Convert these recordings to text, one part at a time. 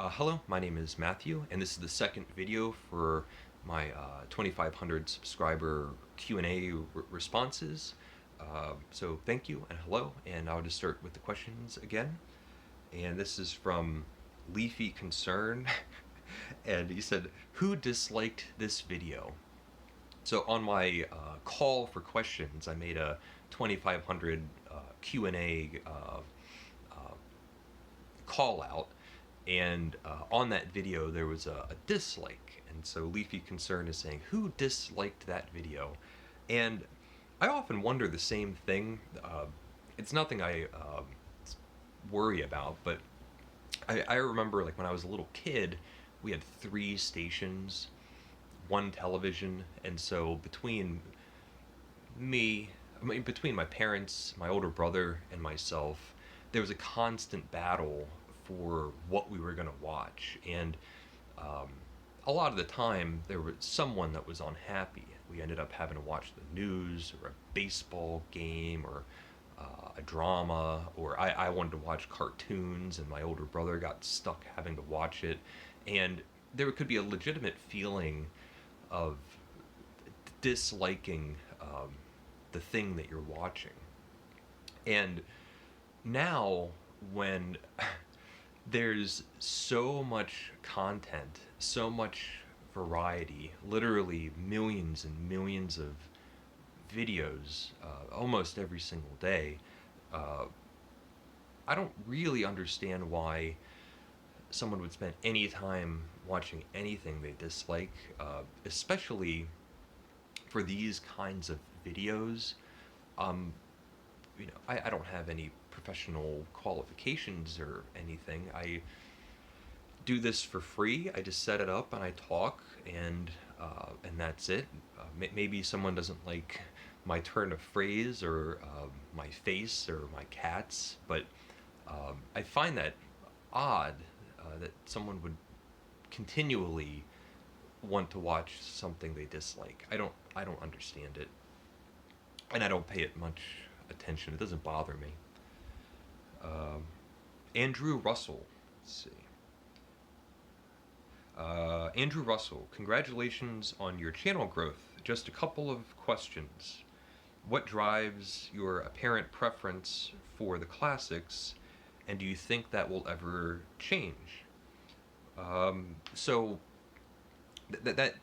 Hello, my name is Matthew, and this is the second video for my 2,500 subscriber Q&A responses. So thank you and hello, and I'll just start with the questions again. And this is from Leafy Concern, and he said, "Who disliked this video?" So on my call for questions, I made a 2,500 Q&A call out, and on that video there was a dislike, and so Leafy Concern is saying, who disliked that video? And I often wonder the same thing. It's nothing I worry about, but I remember, like, when I was a little kid, we had three stations, one television, and so me between my parents, my older brother, and myself, there was a constant battle for what we were going to watch. And um, a lot of the time, there was someone that was unhappy. We ended up having to watch the news or a baseball game or a drama, or I wanted to watch cartoons, and my older brother got stuck having to watch it. And there could be a legitimate feeling of disliking the thing that you're watching. And now, when there's so much content, so much variety, literally millions and millions of videos almost every single day, uh, I don't really understand why someone would spend any time watching anything they dislike, especially for these kinds of videos. Um, I don't have any professional qualifications or anything. I do this for free. I just set it up and I talk, and that's it. Maybe someone doesn't like my turn of phrase or my face or my cats, but I find that odd, that someone would continually want to watch something they dislike. I don't understand it, and I don't pay it much attention. It doesn't bother me. Um, Andrew Russell. Let's see. Andrew Russell, congratulations on your channel growth. Just a couple of questions. What drives your apparent preference for the classics, and do you think that will ever change? So that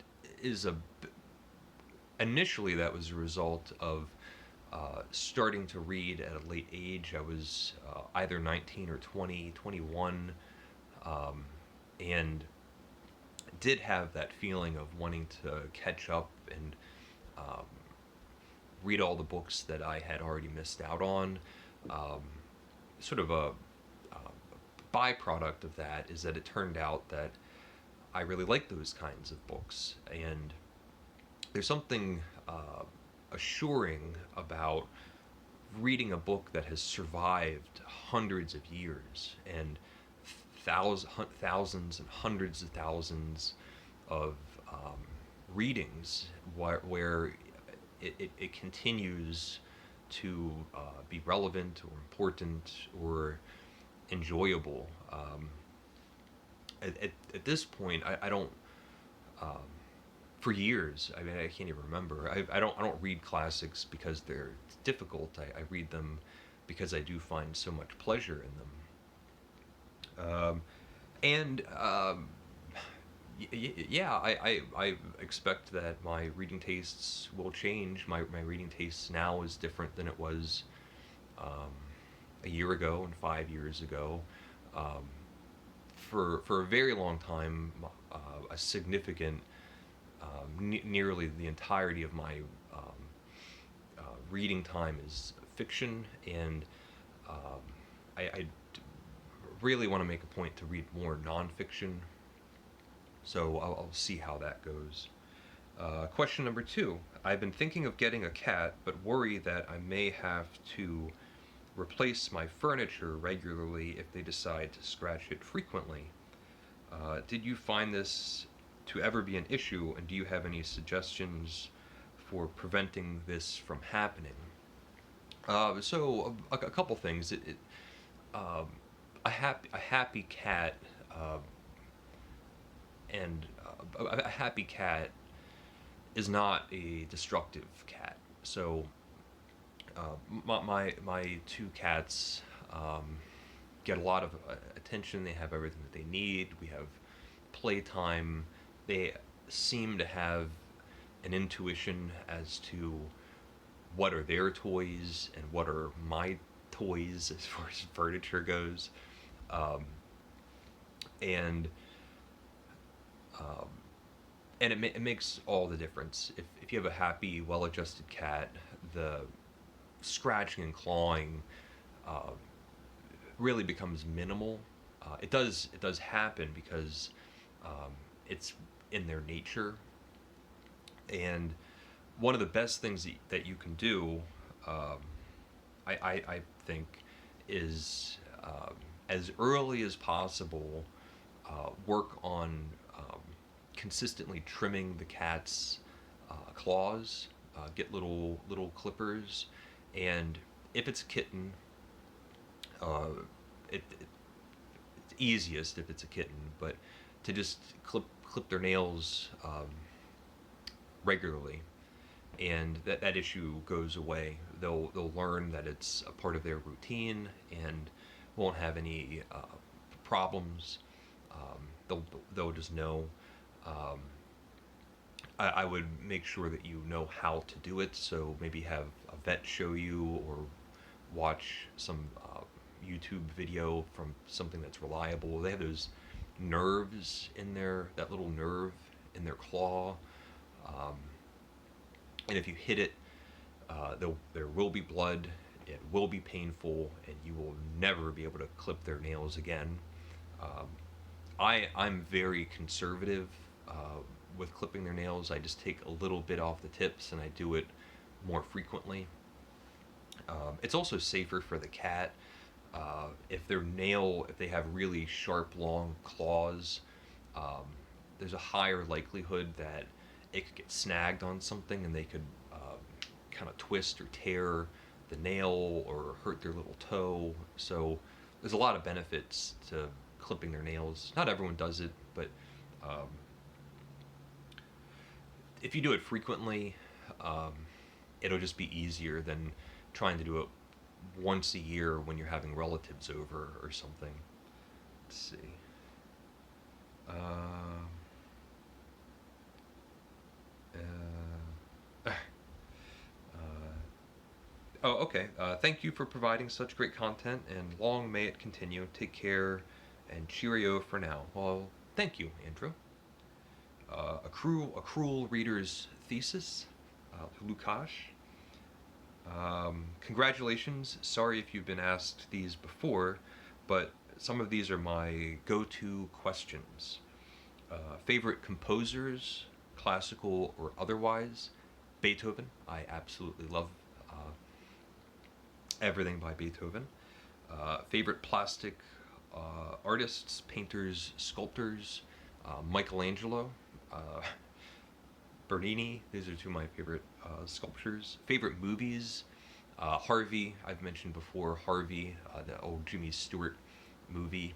is initially that was a result of starting to read at a late age. I was either 19 or 20, 21, and did have that feeling of wanting to catch up and um, read all the books that I had already missed out on. Um, Sort of a byproduct of that is that it turned out that I really like those kinds of books, and there's something assuring about reading a book that has survived hundreds of years and thousands and hundreds of thousands of um, readings, where it continues to be relevant or important or enjoyable. At this point, I don't. Um, for years, I mean, I can't even remember. I don't read classics because they're difficult. I read them because I do find so much pleasure in them. And yeah, I expect that my reading tastes will change. My reading tastes now is different than it was um, a year ago and 5 years ago. Um, for a very long time, a significant, nearly the entirety of my um, reading time is fiction, and um, I really want to make a point to read more nonfiction. So I'll see how that goes. Question number 2. I've been thinking of getting a cat, but worry that I may have to replace my furniture regularly if they decide to scratch it frequently. Did you find this to ever be an issue, and do you have any suggestions for preventing this from happening? A couple things. Um, a happy cat And a happy cat is not a destructive cat. So my two cats get a lot of attention. They have everything that they need. We have playtime. They seem to have an intuition as to what are their toys and what are my toys as far as furniture goes. Um, and um, and it makes all the difference. If you have a happy, well-adjusted cat, the scratching and clawing uh, really becomes minimal. It does happen because um, it's in their nature. And one of the best things that you can do, um, I think, is as early as possible work on consistently trimming the cat's claws. Get little clippers, and if it's a kitten, uh, it's easiest if it's a kitten, but to just clip their nails regularly, and that issue goes away. They'll learn that it's a part of their routine and won't have any problems. They'll just know. Um, I would make sure that you know how to do it. So maybe have a vet show you, or watch some YouTube video from something that's reliable. They have those nerves in that little nerve in their claw, um, and if you hit it, there will be blood. It will be painful, and you will never be able to clip their nails again. Um, I'm very conservative with clipping their nails. I just take a little bit off the tips, and I do it more frequently. It's also safer for the cat. If they have really sharp, long claws, um, there's a higher likelihood that it could get snagged on something, and they could kind of twist or tear the nail or hurt their little toe. So there's a lot of benefits to clipping their nails. Not everyone does it, but um, if you do it frequently, um, it'll just be easier than trying to do it once a year when you're having relatives over or something. Let's see. Um, uh, oh, okay. Thank you for providing such great content, and long may it continue. Take care, and cheerio for now. Well, thank you, Andrew. A cruel reader's thesis, Lukash. Congratulations. Sorry if you've been asked these before, but some of these are my go-to questions. Favorite composers, classical or otherwise? Beethoven. I absolutely love everything by Beethoven. Favorite plastic artists, painters, sculptors? Michelangelo, Bernini. These are two of my favorite sculptures. Favorite movies? Harvey. I've mentioned before. Harvey, the old Jimmy Stewart movie,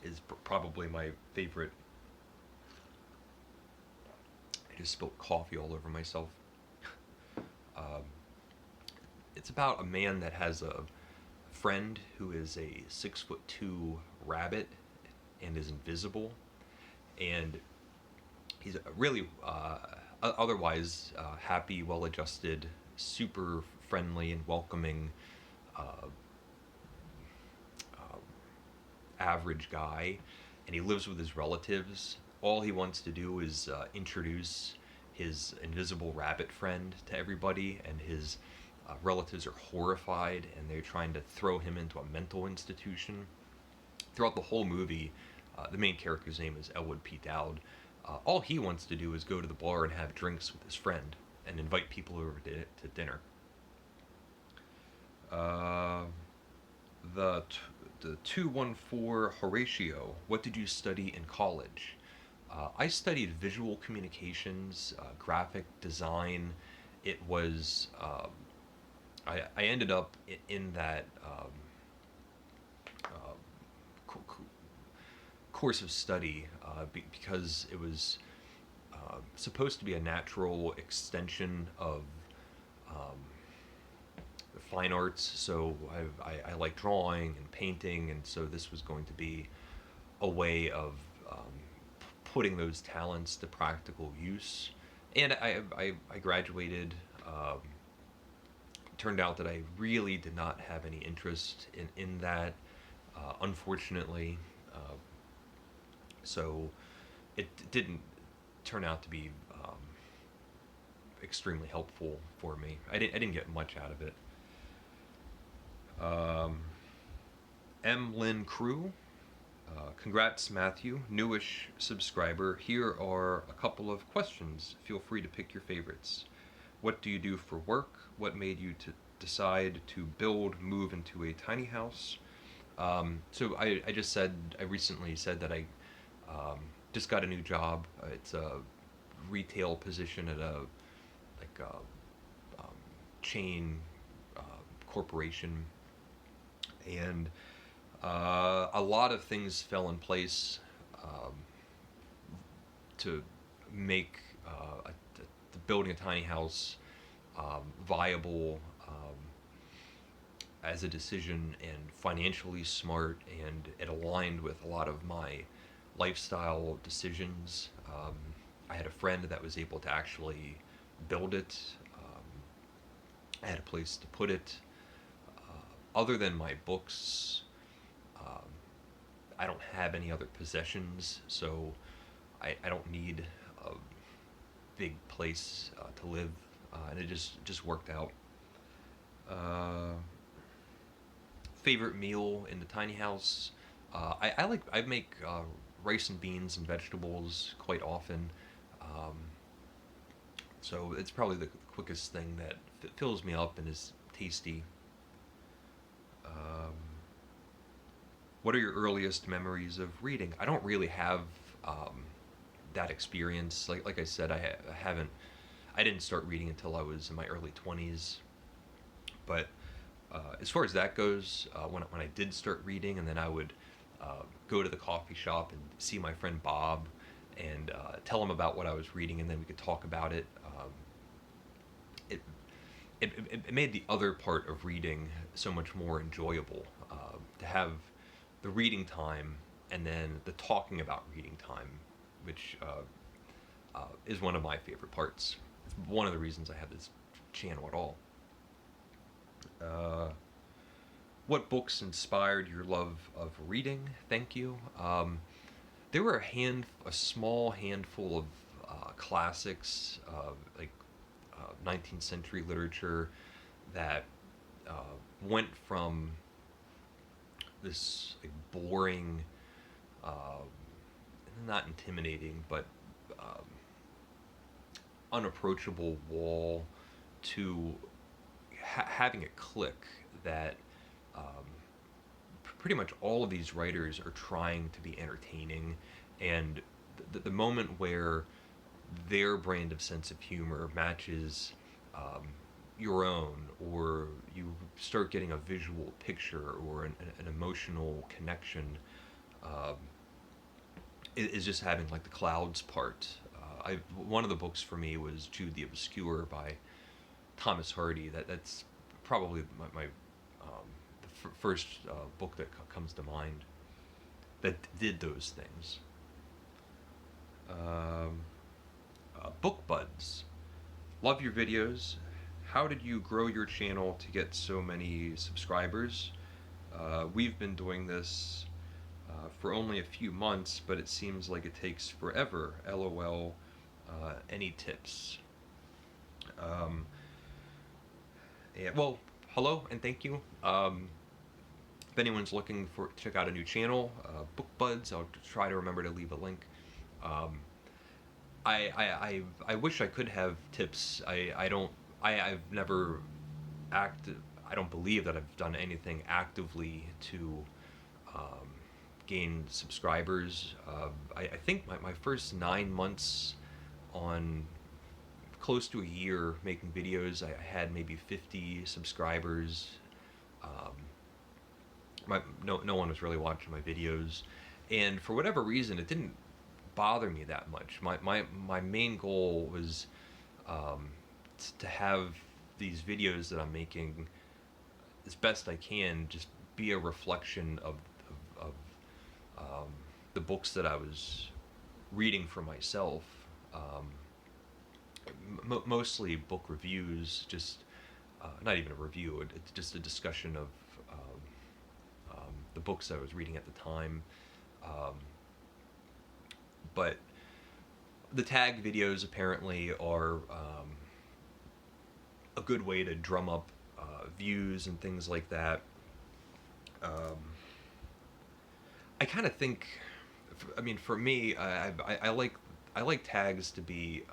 is probably my favorite. I just spilled coffee all over myself. Um, it's about a man that has a friend who is a 6'2" rabbit and is invisible, and he's a really otherwise happy, well-adjusted, super friendly and welcoming uh, uh, average guy, and he lives with his relatives. All he wants to do is introduce his invisible rabbit friend to everybody, and his relatives are horrified, and they're trying to throw him into a mental institution. Throughout the whole movie, the main character's name is Elwood P. Dowd. All he wants to do is go to the bar and have drinks with his friend and invite people over to dinner. Uh, the 214 Horatio. What did you study in college? I studied visual communications, graphic design. It was I ended up in that course of study because it was supposed to be a natural extension of um, the fine arts. So I like drawing and painting, and so this was going to be a way of um, putting those talents to practical use. And I graduated. Turned out that I really did not have any interest in that, unfortunately. Uh, so it didn't turn out to be extremely helpful for me. I didn't get much out of it. Um, M. Lynn Crew. Congrats, Matthew, newish subscriber. Here are a couple of questions. Feel free to pick your favorites. What do you do for work? What made you to decide to move into a tiny house? So I recently said that I um, just got a new job. It's a retail position at a like a chain uh, corporation, and a lot of things fell in place um, to make the building a tiny house viable as a decision and financially smart, and it aligned with a lot of my lifestyle decisions. I had a friend that was able to actually build it. I had a place to put it. Other than my books, um, I don't have any other possessions, so I don't need a big place to live, and it just worked out. Uh, Favorite meal in the tiny house? I make rice and beans and vegetables quite often, um, so it's probably the quickest thing that fills me up and is tasty. Um, what are your earliest memories of reading? I don't really have um, that experience. Like I said, I haven't. I didn't start reading until I was in my early 20s. But as far as that goes, when I did start reading, and then I would go to the coffee shop and see my friend Bob, and tell him about what I was reading, and then we could talk about it. It, it made the other part of reading so much more enjoyable, to have the reading time and then the talking about reading time, which is one of my favorite parts. It's one of the reasons I have this channel at all. Uh, what books inspired your love of reading? Thank you. There were a small handful of classics, like 19th century literature, that uh, went from this like boring, uh, not intimidating, but um, unapproachable wall to having it click that um, pretty much all of these writers are trying to be entertaining, and the moment where their brand of sense of humor matches um, your own, or you start getting a visual picture or an emotional connection, um, is just having like the clouds part. One of the books for me was Jude the Obscure by Thomas Hardy. That's probably my first book that comes to mind that did those things. Um, Book Buds. Love your videos. How did you grow your channel to get so many subscribers? We've been doing this for only a few months, but it seems like it takes forever. LOL. Any tips? Um, yeah, well, hello and thank you. If anyone's looking for check out a new channel, Book Buds, I'll try to remember to leave a link. Um, I wish I could have tips. I've never acted. I don't believe that I've done anything actively to um, gain subscribers. I think my first 9 months on close to a year making videos, I had maybe 50 subscribers. No one was really watching my videos, And for whatever reason, it didn't bother me that much. My main goal was um, to have these videos that I'm making as best I can just be a reflection of um, the books that I was reading for myself. Um, Mostly book reviews, just not even a review, it's just a discussion of the books I was reading at the time. Um, but the tag videos apparently are a good way to drum up views and things like that. Um, I kind of think, I mean, for me, I like tags to be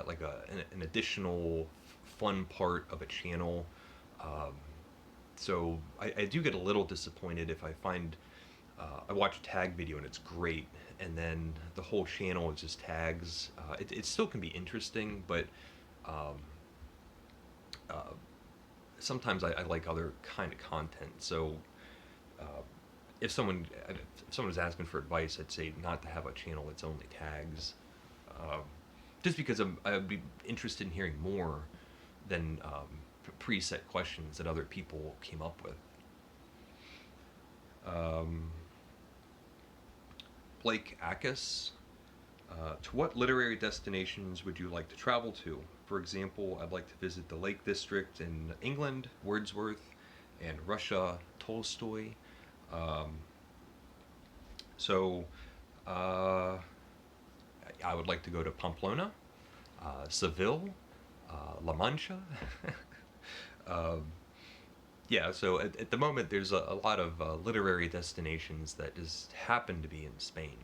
like an additional fun part of a channel. Um, so I do get a little disappointed if I find I watch a tag video and it's great, and then the whole channel is just tags. It still can be interesting, but um, uh, sometimes I like other kind of content. So uh, if someone was asking for advice, I'd say not to have a channel that's only tags, um, just because I'd be interested in hearing more than preset questions that other people came up with. Blake Ackus, to what literary destinations would you like to travel to? For example, I'd like to visit the Lake District in England, Wordsworth, and Russia, Tolstoy. Um, so, uh, I would like to go to Pamplona, Seville, La Mancha. um, yeah, so at the moment there's a lot of literary destinations that just happen to be in Spain.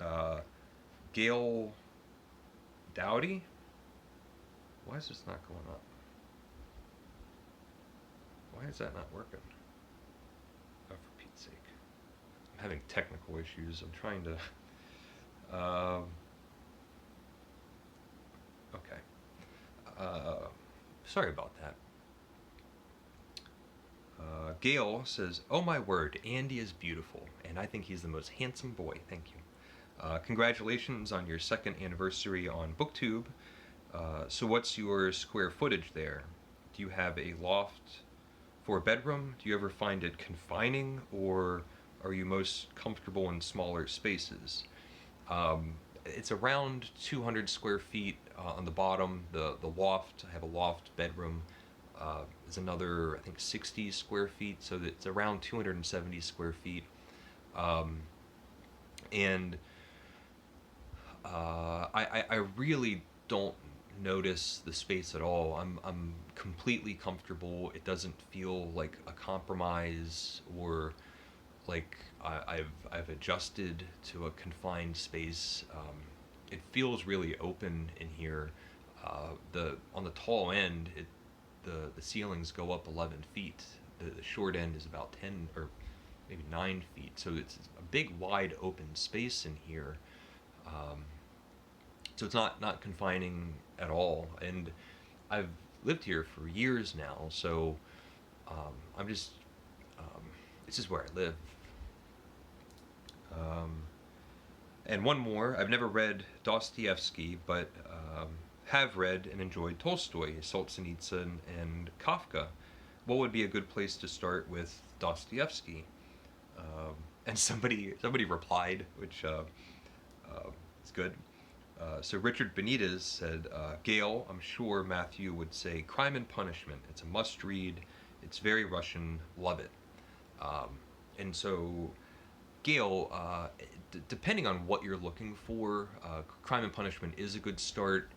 Uh, Gail Dowdy? Why is this not going up? Why is that not working? Oh, for Pete's sake. I'm having technical issues. I'm trying to... okay. Sorry about that. Gail says, "Oh my word, Andy is beautiful, and I think he's the most handsome boy. Thank you. Congratulations on your second anniversary on BookTube. So what's your square footage there? Do you have a loft for a bedroom? Do you ever find it confining, or are you most comfortable in smaller spaces?" It's around 200 square feet on the bottom. The loft, I have a loft bedroom, is another, I think, 60 square feet, so it's around 270 square feet. And I really don't notice the space at all. I'm completely comfortable. It doesn't feel like a compromise, or like I've adjusted to a confined space. It feels really open in here. The on the tall end, the ceilings go up 11 feet. The short end is about 10 or maybe 9 feet. So it's a big, wide open space in here. So it's not confining at all. And I've lived here for years now. So I'm just it's just where I live. And one more, I've never read Dostoevsky, but have read and enjoyed Tolstoy, Solzhenitsyn, and Kafka. What would be a good place to start with Dostoevsky? And somebody replied, which is good. So Richard Benitez said, "Gail, I'm sure Matthew would say Crime and Punishment. It's a must-read. It's very Russian. Love it." And so, Gail, depending on what you're looking for, Crime and Punishment is a good start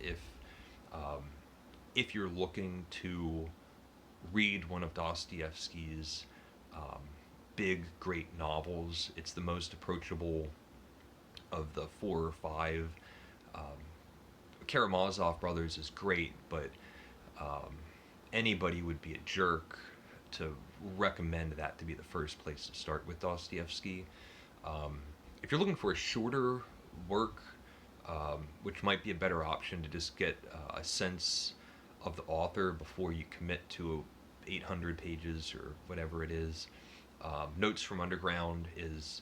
if you're looking to read one of Dostoevsky's big, great novels. It's the most approachable of the 4 or 5. Karamazov Brothers is great, but anybody would be a jerk to recommend that to be the first place to start with Dostoevsky. If you're looking for a shorter work, which might be a better option to just get a sense of the author before you commit to 800 pages or whatever it is, Notes from Underground is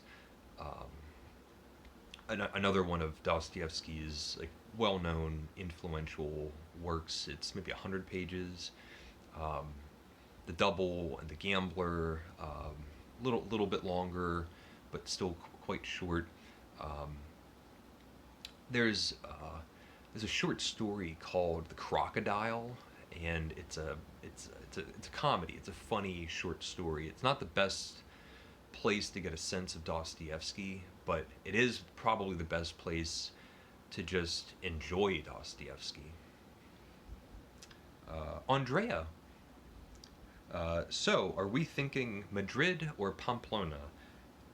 another one of Dostoevsky's like well-known, influential works. It's maybe 100 pages. Um, the Double and the Gambler, little bit longer, but still quite short. Um, there's a short story called The Crocodile, and it's a comedy. It's a funny short story. It's not the best place to get a sense of Dostoevsky, but it is probably the best place to just enjoy Dostoevsky. Andrea, so are we thinking Madrid or Pamplona,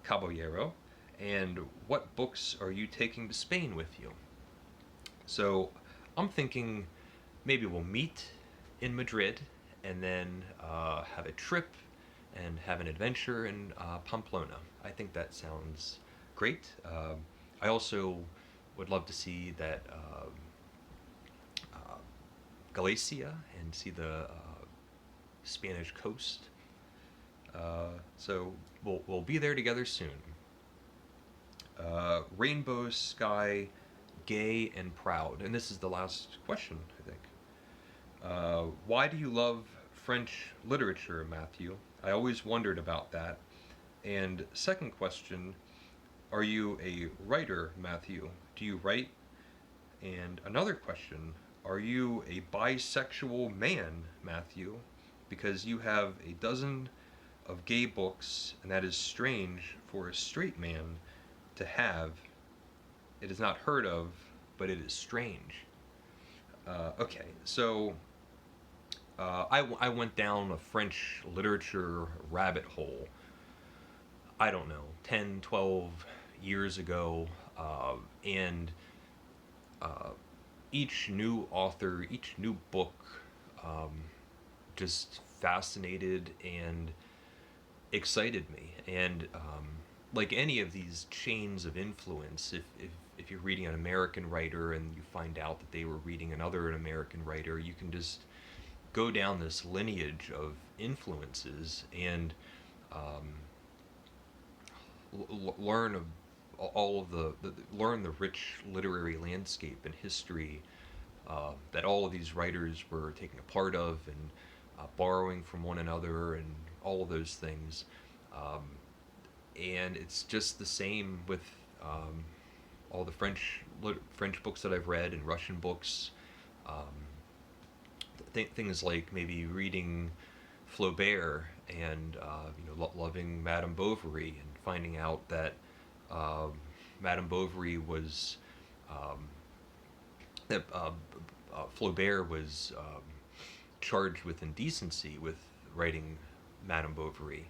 Caballero? And what books are you taking to Spain with you? So I'm thinking maybe we'll meet in Madrid and then have a trip and have an adventure in Pamplona. I think that sounds great. I also would love to see that Galicia and see the Spanish coast. So we'll be there together soon. Rainbow Sky, Gay and Proud. And this is the last question, I think. Why do you love French literature, Matthew? I always wondered about that. And second question, are you a writer, Matthew? Do you write? And another question, are you a bisexual man, Matthew? Because you have a dozen of gay books, and that is strange for a straight man to have. It is not heard of, but it is strange. Okay, so I went down a French literature rabbit hole, I don't know, 10, 12 years ago, and each new author, each new book just fascinated and excited me. And like any of these chains of influence, if you're reading an American writer and you find out that they were reading another American writer, you can just go down this lineage of influences and learn of all of learn the rich literary landscape and history that all of these writers were taking a part of, and borrowing from one another, and all of those things. And it's just the same with all the French books that I've read, and Russian books. Things like maybe reading Flaubert and loving Madame Bovary, and finding out that Madame Bovary was Flaubert was charged with indecency with writing Madame Bovary,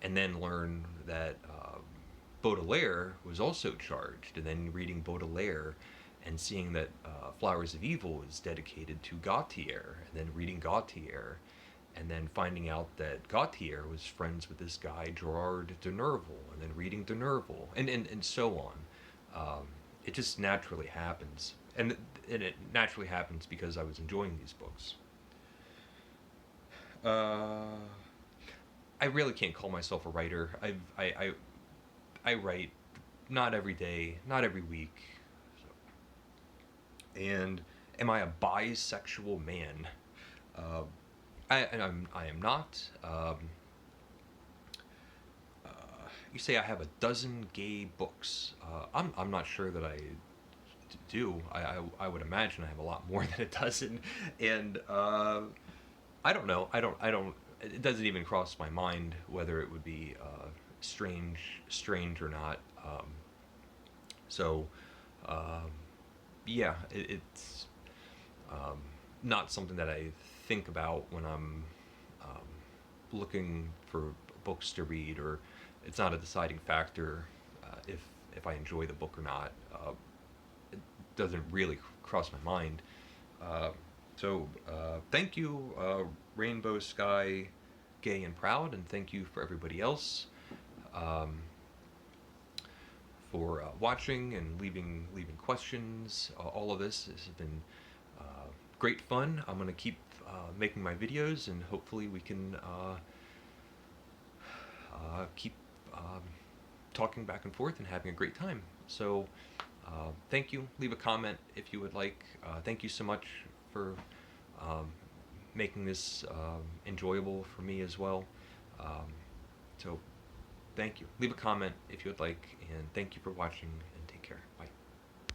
and then learn that Baudelaire was also charged, and then reading Baudelaire and seeing that Flowers of Evil is dedicated to Gautier, and then reading Gautier, and then finding out that Gautier was friends with this guy Gerard de Nerval, and then reading de Nerval, and so on. It just naturally happens, and it naturally happens because I was enjoying these books. I really can't call myself a writer. I write not every day, not every week. And am I a bisexual man? I am not. You say I have a dozen gay books. I'm not sure that I do. I would imagine I have a lot more than a dozen, and I don't know. I don't. It doesn't even cross my mind whether it would be strange or not. So. Yeah, it's not something that I think about when I'm looking for books to read, or it's not a deciding factor if I enjoy the book or not. It doesn't really cross my mind. So thank you, Rainbow Sky, Gay and Proud, and thank you for everybody else. For watching and leaving questions. All of this has been great fun. I'm going to keep making my videos, and hopefully we can keep talking back and forth and having a great time. So, thank you. Leave a comment if you would like. Thank you so much for um, making this enjoyable for me as well. Um, so, thank you. Leave a comment if you would like, and thank you for watching, and take care. Bye.